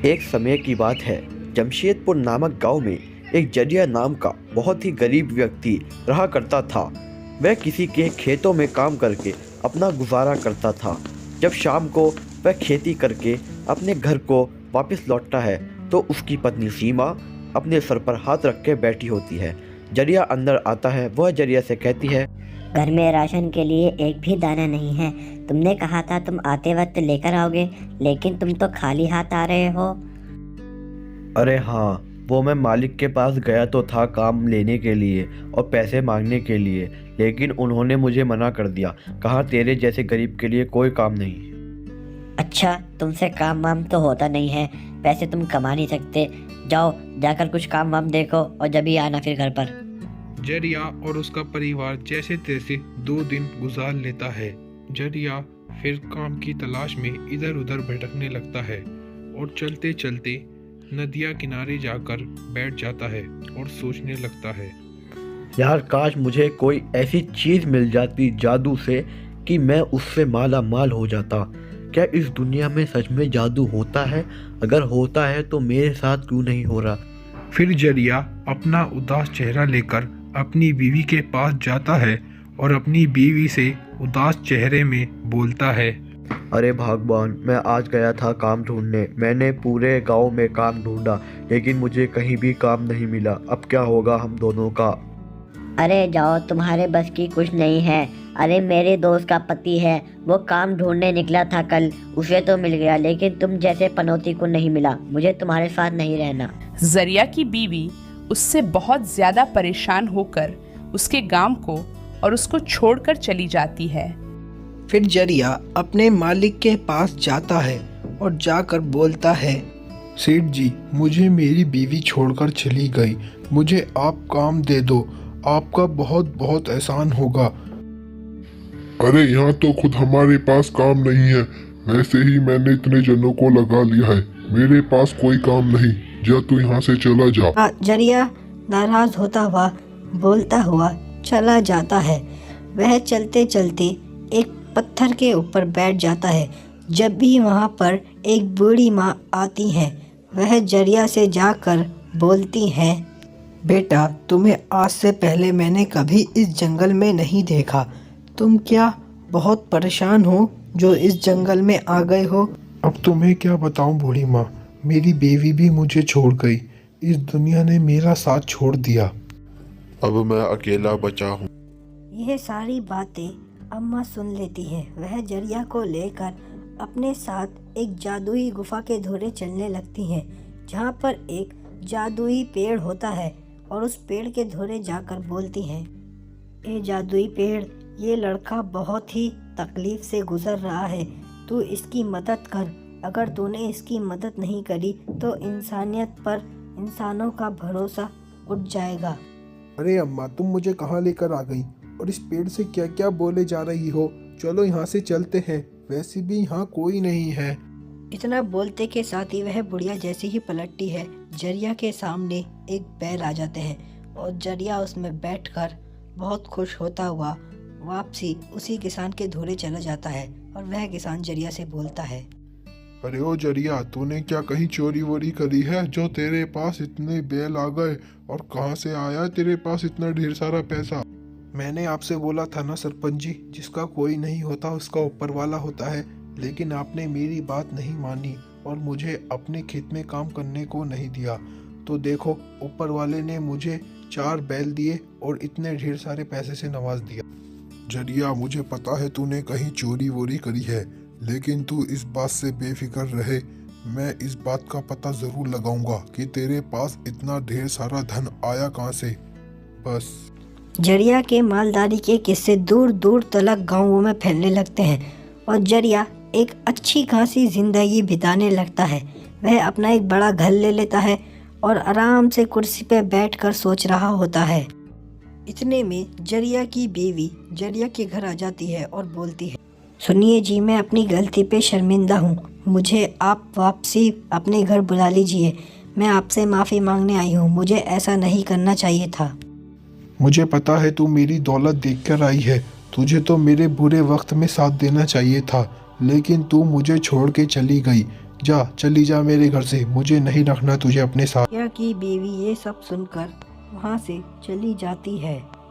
एक समय की बात है, जमशेदपुर नामक गांव में एक जरिया नाम का बहुत ही गरीब व्यक्ति रहा करता था। वह किसी के खेतों में काम करके अपना गुजारा करता था। जब शाम को वह खेती करके अपने घर को वापस लौटता है तो उसकी पत्नी सीमा अपने सर पर हाथ रख के बैठी होती है। जरिया अंदर आता है। वह जरिया से कहती है, घर में राशन के लिए एक भी दाना नहीं है। तुमने कहा था तुम आते वक्त लेकर आओगे, लेकिन तुम तो खाली हाथ आ रहे हो। अरे हाँ, वो मैं मालिक के पास गया तो था काम लेने के लिए और पैसे मांगने के लिए, लेकिन उन्होंने मुझे मना कर दिया। कहा तेरे जैसे गरीब के लिए कोई काम नहीं। अच्छा, तुमसे काम वाम तो होता नहीं है, पैसे तुम कमा नहीं सकते। जाओ, जाकर कुछ काम वाम देखो और जब ही आना फिर घर पर। जरिया और उसका परिवार जैसे तैसे 2 दिन गुजार लेता है। जरिया फिर काम की तलाश में इधर उधर भटकने लगता है और चलते चलते नदिया किनारे जाकर बैठ जाता है और सोचने लगता है, यार काश मुझे कोई ऐसी चीज़ मिल जाती जादू से कि मैं उससे माला माल हो जाता। क्या इस दुनिया में सच में जादू होता है? अगर होता है तो मेरे साथ क्यों नहीं हो रहा? फिर जरिया अपना उदास चेहरा लेकर अपनी बीवी के पास जाता है और अपनी बीवी से उदास चेहरे में बोलता है, अरे भगवान, मैं आज गया था काम ढूंढने। मैंने पूरे गांव में काम ढूंढा, लेकिन मुझे कहीं भी काम नहीं मिला। अब क्या होगा हम दोनों का? अरे जाओ, तुम्हारे बस की कुछ नहीं है। अरे मेरे दोस्त का पति है, वो काम ढूंढने निकला था कल, उसे तो मिल गया, लेकिन तुम जैसे पनौती को नहीं मिला। मुझे तुम्हारे साथ नहीं रहना। जरिया की बीवी उससे बहुत ज्यादा परेशान होकर उसके गांव को और उसको छोड़कर चली जाती है। फिर जरिया अपने मालिक के पास जाता है और जाकर बोलता है, सेठ जी, मुझे मेरी बीवी छोड़कर चली गई। मुझे आप काम दे दो, आपका बहुत बहुत एहसान होगा। अरे यहाँ तो खुद हमारे पास काम नहीं है। वैसे ही मैंने इतने जनों को लगा लिया है, मेरे पास कोई काम नहीं। जा तू यहाँ से चला जा। जरिया नाराज होता हुआ बोलता हुआ चला जाता है। वह चलते चलते एक पत्थर के ऊपर बैठ जाता है। जब भी वहाँ पर एक बूढ़ी माँ आती है, वह जरिया से जाकर बोलती है, बेटा, तुम्हें आज से पहले मैंने कभी इस जंगल में नहीं देखा। तुम क्या बहुत परेशान हो जो इस जंगल में आ गए हो? अब तुम्हें क्या बताऊं बूढ़ी माँ, मेरी बीवी भी मुझे छोड़ गई। इस दुनिया ने मेरा साथ छोड़ दिया। अब मैं अकेला बचा हूँ। यह सारी बातें अम्मा सुन लेती है। वह जरिया को लेकर अपने साथ एक जादुई गुफा के धोरे चलने लगती हैं, जहाँ पर एक जादुई पेड़ होता है, और उस पेड़ के धोरे जाकर बोलती हैं, ये जादुई पेड़, ये लड़का बहुत ही तकलीफ से गुजर रहा है, तू इसकी मदद कर। अगर तूने इसकी मदद नहीं करी तो इंसानियत पर इंसानों का भरोसा उठ जाएगा। अरे अम्मा, तुम मुझे कहाँ लेकर आ गई और इस पेड़ से क्या क्या बोले जा रही हो? चलो यहाँ से चलते हैं, वैसे भी यहाँ कोई नहीं है। इतना बोलते के साथ ही वह बुढ़िया जैसी ही पलटती है, जरिया के सामने एक बैल आ जाते हैं और जरिया उसमें बैठकर बहुत खुश होता हुआ वापसी उसी किसान के धोरे चला जाता है। और वह किसान जरिया से बोलता है, अरे ओ जरिया, तूने क्या कहीं चोरी वोरी करी है जो तेरे पास इतने बैल आ गए? और कहाँ से आया तेरे पास इतना ढेर सारा पैसा? मैंने आपसे बोला था ना सरपंच जी, जिसका कोई नहीं होता उसका ऊपर वाला होता है। लेकिन आपने मेरी बात नहीं मानी और मुझे अपने खेत में काम करने को नहीं दिया। तो देखो, ऊपर वाले ने मुझे 4 बैल दिए और इतने ढेर सारे पैसे से नवाज दिया। जरिया, मुझे पता है तूने कहीं चोरी वोरी करी है, लेकिन तू इस बात से बेफिक्र रहे। मैं इस बात का पता जरूर लगाऊंगा कि तेरे पास इतना ढेर सारा धन आया कहाँ से। बस। जरिया के मालदारी के किस्से दूर दूर तक गाँवों में फैलने लगते हैं और जरिया एक अच्छी खासी जिंदगी बिताने लगता है। वह अपना एक बड़ा घर ले लेता है और आराम से कुर्सी पे बैठकर सोच रहा होता है। इतने में जरिया की बीवी जरिया के घर आ जाती है और बोलती है, सुनिए जी, मैं अपनी गलती पे शर्मिंदा हूँ। मुझे आप वापसी अपने घर बुला लीजिए। मैं आपसे माफ़ी मांगने आई हूँ। मुझे ऐसा नहीं करना चाहिए था। मुझे पता है तू मेरी दौलत देखकर आई है। तुझे तो मेरे बुरे वक्त में साथ देना चाहिए था, लेकिन तू मुझे छोड़ के चली गई। जा, चली जा मेरे घर से, मुझे नहीं रखना तुझे अपने साथ। जरिया की बीवी ये सब सुनकर वहाँ से चली जाती है।